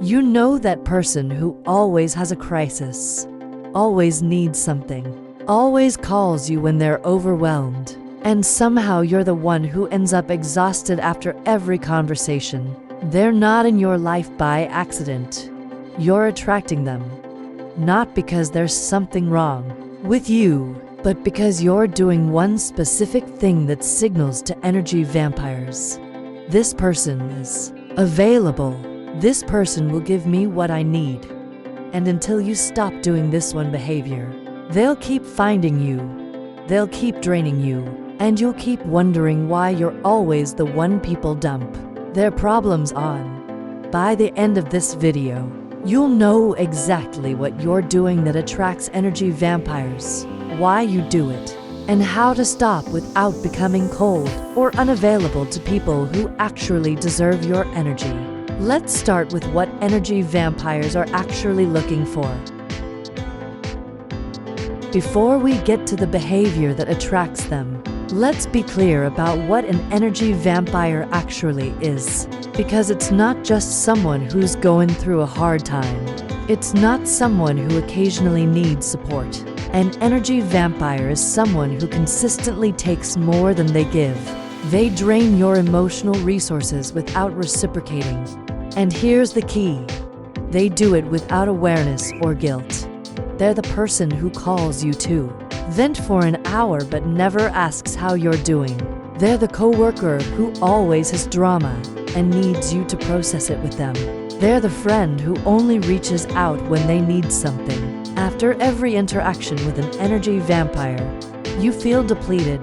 You know that person who always has a crisis, always needs something, always calls you when they're overwhelmed, and somehow you're the one who ends up exhausted after every conversation. They're not in your life by accident. You're attracting them, not because there's something wrong with you, but because you're doing one specific thing that signals to energy vampires. This person is available. This person will give me what I need. And until you stop doing this one behavior, they'll keep finding you. They'll keep draining you. And you'll keep wondering why you're always the one people dump their problems on. By the end of this video, you'll know exactly what you're doing that attracts energy vampires, why you do it, and how to stop without becoming cold or unavailable to people who actually deserve your energy. Let's start with what energy vampires are actually looking for. Before we get to the behavior that attracts them, let's be clear about what an energy vampire actually is. Because it's not just someone who's going through a hard time. It's not someone who occasionally needs support. An energy vampire is someone who consistently takes more than they give. They drain your emotional resources without reciprocating. And here's the key. They do it without awareness or guilt. They're the person who calls you to vent for an hour but never asks how you're doing. They're the coworker who always has drama and needs you to process it with them. They're the friend who only reaches out when they need something. After every interaction with an energy vampire, you feel depleted,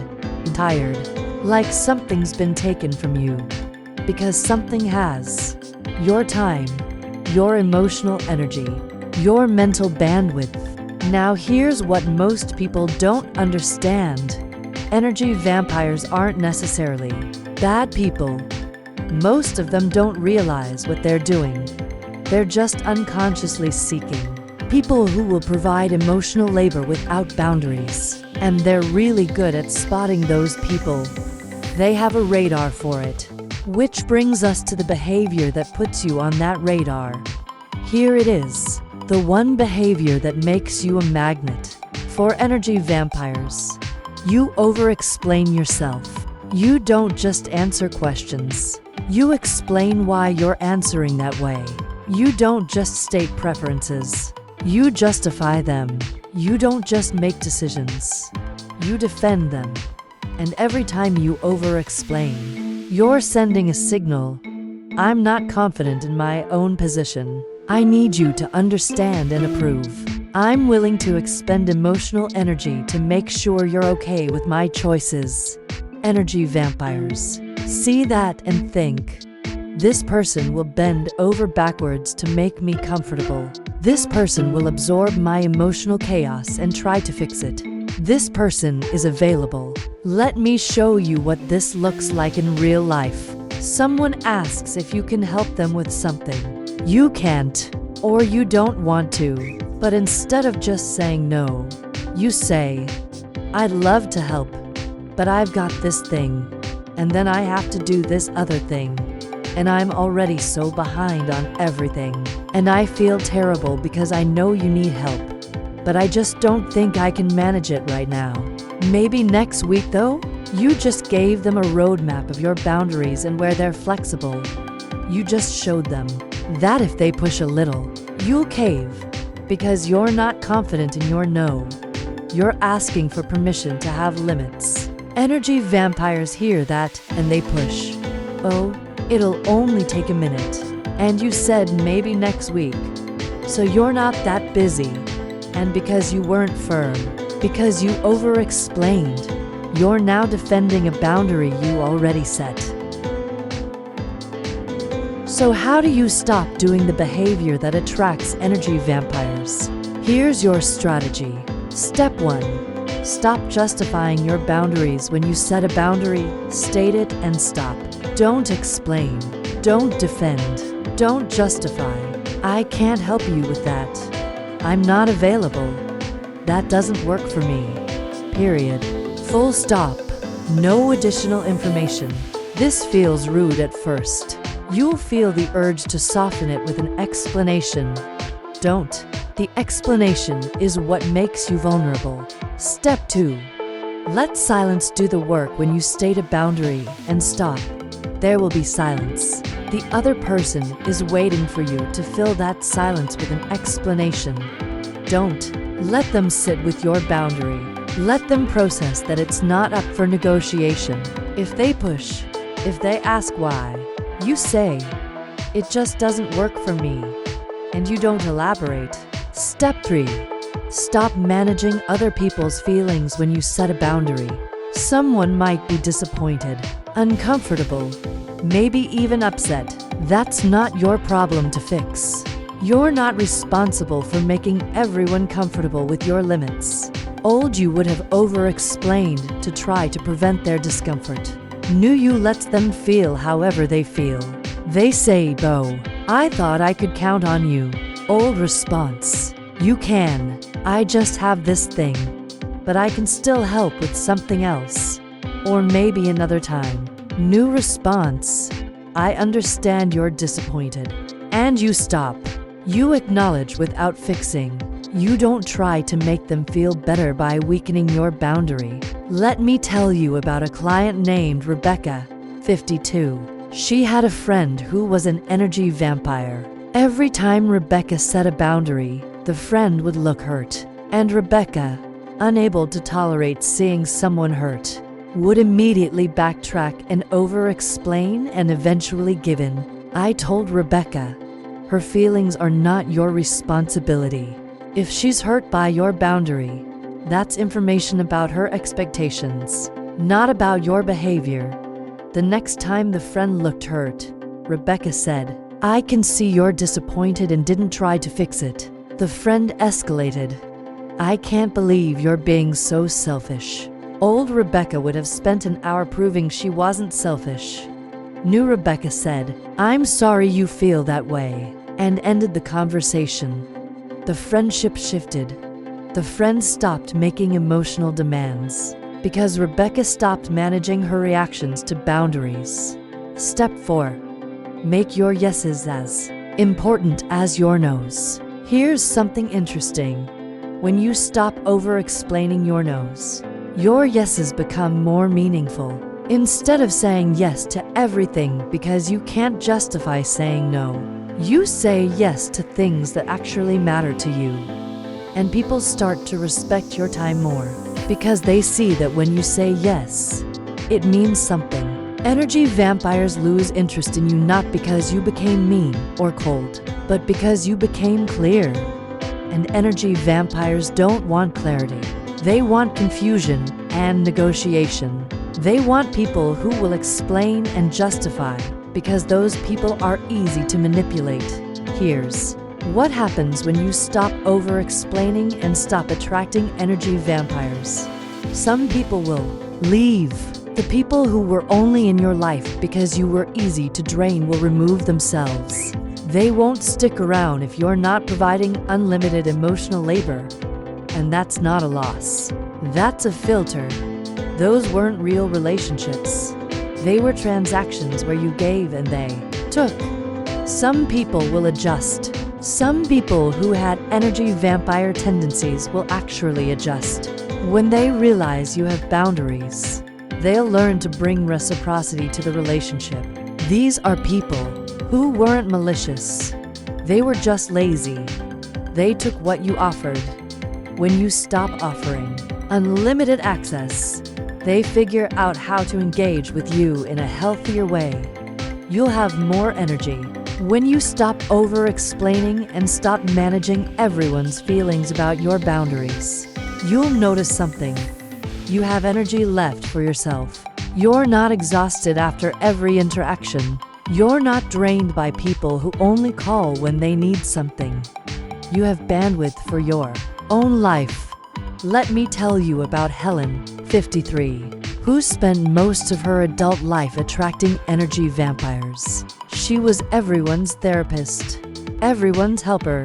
tired, like something's been taken from you. Because something has. Your time, your emotional energy, your mental bandwidth. Now here's what most people don't understand. Energy vampires aren't necessarily bad people. Most of them don't realize what they're doing. They're just unconsciously seeking people who will provide emotional labor without boundaries. And they're really good at spotting those people. They have a radar for it. Which brings us to the behavior that puts you on that radar. Here it is. The one behavior that makes you a magnet for energy vampires. You over-explain yourself. You don't just answer questions. You explain why you're answering that way. You don't just state preferences. You justify them. You don't just make decisions. You defend them. And every time you over-explain, you're sending a signal. I'm not confident in my own position. I need you to understand and approve. I'm willing to expend emotional energy to make sure you're okay with my choices. Energy vampires see that and think, this person will bend over backwards to make me comfortable. This person will absorb my emotional chaos and try to fix it. This person is available. Let me show you what this looks like in real life. Someone asks if you can help them with something. You can't, or you don't want to. But instead of just saying no, you say, I'd love to help, but I've got this thing, and then I have to do this other thing, and I'm already so behind on everything, and I feel terrible because I know you need help, but I just don't think I can manage it right now. Maybe next week though? You just gave them a roadmap of your boundaries and where they're flexible. You just showed them that if they push a little, you'll cave. Because you're not confident in your no. You're asking for permission to have limits. Energy vampires hear that and they push. Oh, it'll only take a minute. And you said maybe next week. So you're not that busy. And because you weren't firm, because you over-explained, you're now defending a boundary you already set. So how do you stop doing the behavior that attracts energy vampires? Here's your strategy. Step 1. Stop justifying your boundaries. When you set a boundary, state it and stop. Don't explain. Don't defend. Don't justify. I can't help you with that. I'm not available. That doesn't work for me. Period. Full stop. No additional information. This feels rude at first. You'll feel the urge to soften it with an explanation. Don't. The explanation is what makes you vulnerable. Step 2. Let silence do the work. When you state a boundary and stop, there will be silence. The other person is waiting for you to fill that silence with an explanation. Don't. Let them sit with your boundary. Let them process that it's not up for negotiation. If they push, if they ask why, you say, "It just doesn't work for me," and you don't elaborate. Step 3. Stop managing other people's feelings when you set a boundary. Someone might be disappointed, uncomfortable, maybe even upset. That's not your problem to fix. You're not responsible for making everyone comfortable with your limits. Old you would have over-explained to try to prevent their discomfort. New you lets them feel however they feel. They say, "Bo, I thought I could count on you." Old response, "You can. I just have this thing. But I can still help with something else. Or maybe another time." New response, "I understand you're disappointed." And you stop. You acknowledge without fixing. You don't try to make them feel better by weakening your boundary. Let me tell you about a client named Rebecca, 52. She had a friend who was an energy vampire. Every time Rebecca set a boundary, the friend would look hurt. And Rebecca, unable to tolerate seeing someone hurt, would immediately backtrack and over-explain and eventually give in. I told Rebecca, her feelings are not your responsibility. If she's hurt by your boundary, that's information about her expectations, not about your behavior. The next time the friend looked hurt, Rebecca said, "I can see you're disappointed," and didn't try to fix it. The friend escalated. "I can't believe you're being so selfish." Old Rebecca would have spent an hour proving she wasn't selfish. New Rebecca said, "I'm sorry you feel that way," and ended the conversation. The friendship shifted. The friend stopped making emotional demands because Rebecca stopped managing her reactions to boundaries. Step 4. Make your yeses as important as your nos. Here's something interesting. When you stop over-explaining your no's, your yeses become more meaningful. Instead of saying yes to everything because you can't justify saying no, you say yes to things that actually matter to you. And people start to respect your time more because they see that when you say yes, it means something. Energy vampires lose interest in you not because you became mean or cold, but because you became clear. And energy vampires don't want clarity. They want confusion and negotiation. They want people who will explain and justify, because those people are easy to manipulate. Here's what happens when you stop over-explaining and stop attracting energy vampires. Some people will leave. The people who were only in your life because you were easy to drain will remove themselves. They won't stick around if you're not providing unlimited emotional labor. And that's not a loss. That's a filter. Those weren't real relationships. They were transactions where you gave and they took. Some people will adjust. Some people who had energy vampire tendencies will actually adjust. When they realize you have boundaries, they'll learn to bring reciprocity to the relationship. These are people who weren't malicious. They were just lazy. They took what you offered. When you stop offering unlimited access, they figure out how to engage with you in a healthier way. You'll have more energy when you stop over-explaining and stop managing everyone's feelings about your boundaries. You'll notice something. You have energy left for yourself. You're not exhausted after every interaction. You're not drained by people who only call when they need something. You have bandwidth for your own life. Let me tell you about Helen, 53, who spent most of her adult life attracting energy vampires. She was everyone's therapist, everyone's helper,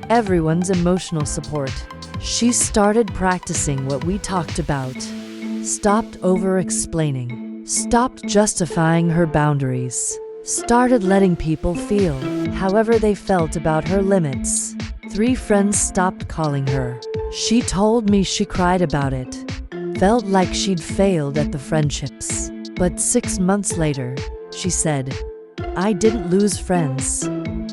everyone's emotional support. She started practicing what we talked about. Stopped over-explaining. Stopped justifying her boundaries. Started letting people feel however they felt about her limits. 3 friends stopped calling her. She told me she cried about it. Felt like she'd failed at the friendships. But 6 months later, she said, I didn't lose friends.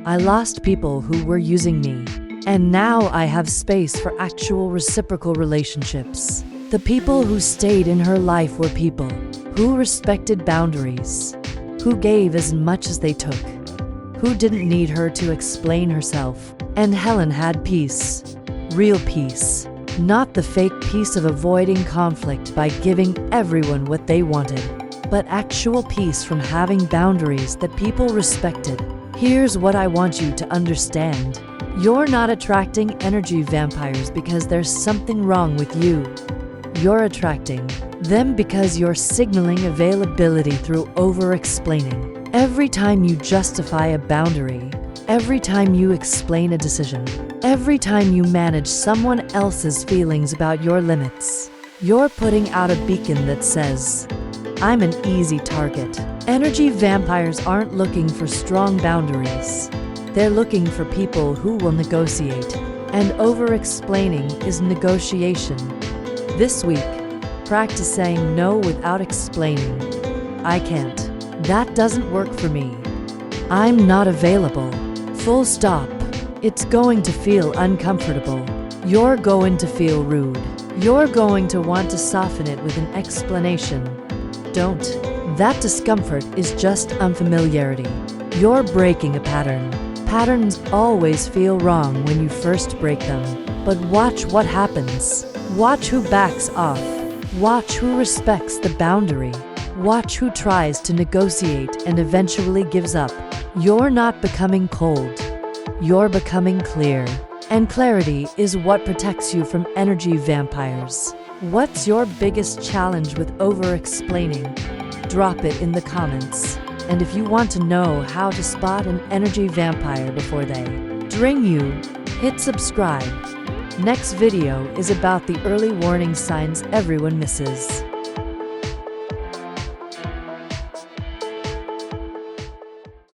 I lost people who were using me. And now I have space for actual reciprocal relationships. The people who stayed in her life were people who respected boundaries, who gave as much as they took, who didn't need her to explain herself. And Helen had peace, real peace, not the fake peace of avoiding conflict by giving everyone what they wanted, but actual peace from having boundaries that people respected. Here's what I want you to understand. You're not attracting energy vampires because there's something wrong with you. You're attracting them because you're signaling availability through over-explaining. Every time you justify a boundary, every time you explain a decision, every time you manage someone else's feelings about your limits, you're putting out a beacon that says, I'm an easy target. Energy vampires aren't looking for strong boundaries. They're looking for people who will negotiate. And over-explaining is negotiation. This week, practice saying no without explaining. I can't. That doesn't work for me. I'm not available. Full stop. It's going to feel uncomfortable. You're going to feel rude. You're going to want to soften it with an explanation. Don't. That discomfort is just unfamiliarity. You're breaking a pattern. Patterns always feel wrong when you first break them. But watch what happens. Watch who backs off. Watch who respects the boundary. Watch who tries to negotiate and eventually gives up. You're not becoming cold. You're becoming clear. And clarity is what protects you from energy vampires. What's your biggest challenge with over-explaining? Drop it in the comments. And if you want to know how to spot an energy vampire before they drain you, hit subscribe. Next video is about the early warning signs everyone misses.